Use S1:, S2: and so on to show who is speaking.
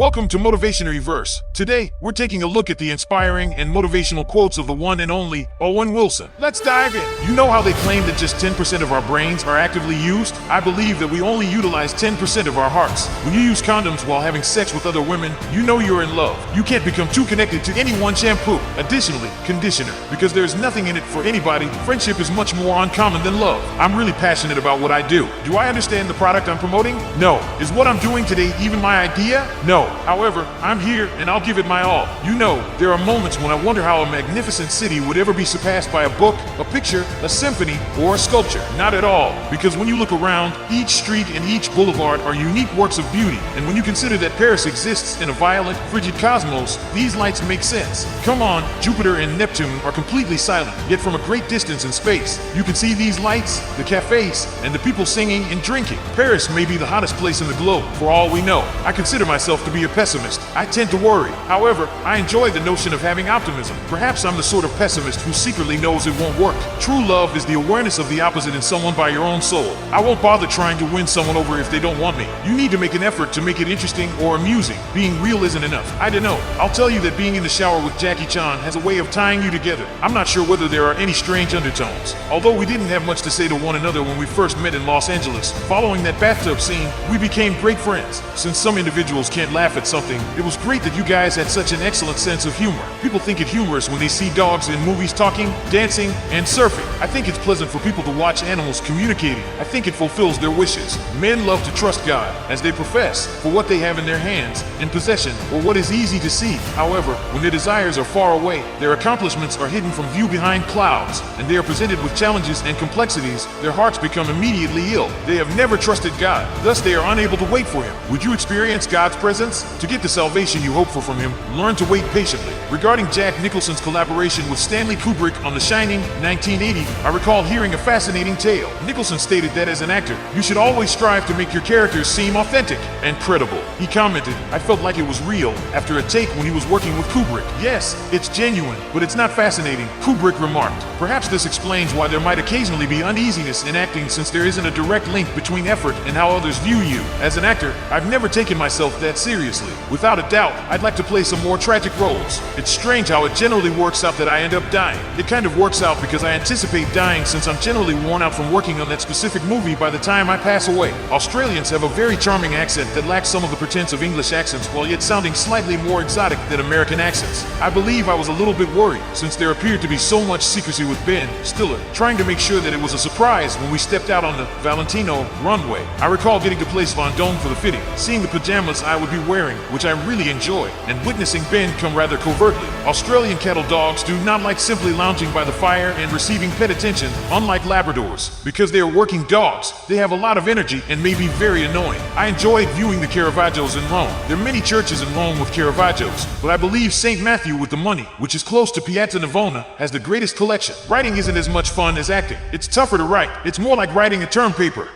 S1: Welcome to Motivationery Verse. Today, we're taking a look at the inspiring and motivational quotes of the one and only Owen Wilson. Let's dive in. You know how they claim that just 10% of our brains are actively used? I believe that we only utilize 10% of our hearts. When you use condoms while having sex with other women, you know you're in love. You can't become too connected to any one shampoo. Additionally, conditioner. Because there's nothing in it for anybody, friendship is much more uncommon than love. I'm really passionate about what I do. Do I understand the product I'm promoting? No. Is what I'm doing today even my idea? No. However, I'm here and I'll give it my all. You know, there are moments when I wonder how a magnificent city would ever be surpassed by a book, a picture, a symphony, or a sculpture. Not at all. Because when you look around, each street and each boulevard are unique works of beauty. And when you consider that Paris exists in a violent, frigid cosmos, these lights make sense. Come on, Jupiter and Neptune are completely silent, yet from a great distance in space, you can see these lights, the cafes, and the people singing and drinking. Paris may be the hottest place in the globe, for all we know. I consider myself to be a pessimist. I tend to worry. However, I enjoy the notion of having optimism. Perhaps I'm the sort of pessimist who secretly knows it won't work. True love is the awareness of the opposite in someone by your own soul. I won't bother trying to win someone over if they don't want me. You need to make an effort to make it interesting or amusing. Being real isn't enough. I don't know. I'll tell you that being in the shower with Jackie Chan has a way of tying you together. I'm not sure whether there are any strange undertones. Although we didn't have much to say to one another when we first met in Los Angeles, following that bathtub scene, we became great friends. Since some individuals can't laugh at something, it was great that you guys had such an excellent sense of humor. People think it humorous when they see dogs in movies talking, dancing, and surfing. I think it's pleasant for people to watch animals communicating. I think it fulfills their wishes. Men love to trust God, as they profess, for what they have in their hands, in possession, or what is easy to see. However, when their desires are far away, their accomplishments are hidden from view behind clouds, and they are presented with challenges and complexities, their hearts become immediately ill. They have never trusted God, thus they are unable to wait for Him. Would you experience God's presence? To get the salvation you hope for from Him, learn to wait patiently. Regarding Jack Nicholson's collaboration with Stanley Kubrick on The Shining, 1980, I recall hearing a fascinating tale. Nicholson stated that as an actor, you should always strive to make your characters seem authentic and credible. He commented, "I felt like it was real," after a take when he was working with Kubrick. "Yes, it's genuine, but it's not fascinating," Kubrick remarked. Perhaps this explains why there might occasionally be uneasiness in acting, since there isn't a direct link between effort and how others view you. As an actor, I've never taken myself that seriously. Without a doubt, I'd like to play some more tragic roles. It's strange how it generally works out that I end up dying. It kind of works out because I anticipate dying, since I'm generally worn out from working on that specific movie by the time I pass away. Australians have a very charming accent that lacks some of the pretense of English accents, while yet sounding slightly more exotic than American accents. I believe I was a little bit worried, since there appeared to be so much secrecy with Ben Stiller, trying to make sure that it was a surprise when we stepped out on the Valentino runway. I recall getting to place Von Dome for the fitting, seeing the pajamas I would be wearing, which I really enjoy, and witnessing Ben come rather covertly. Australian cattle dogs do not like simply lounging by the fire and receiving pet attention, unlike Labradors. Because they are working dogs, they have a lot of energy and may be very annoying. I enjoyed viewing the Caravaggios in Rome. There are many churches in Rome with Caravaggios, but I believe St. Matthew with the money, which is close to Piazza Navona, has the greatest collection. Writing isn't as much fun as acting. It's tougher to write. It's more like writing a term paper.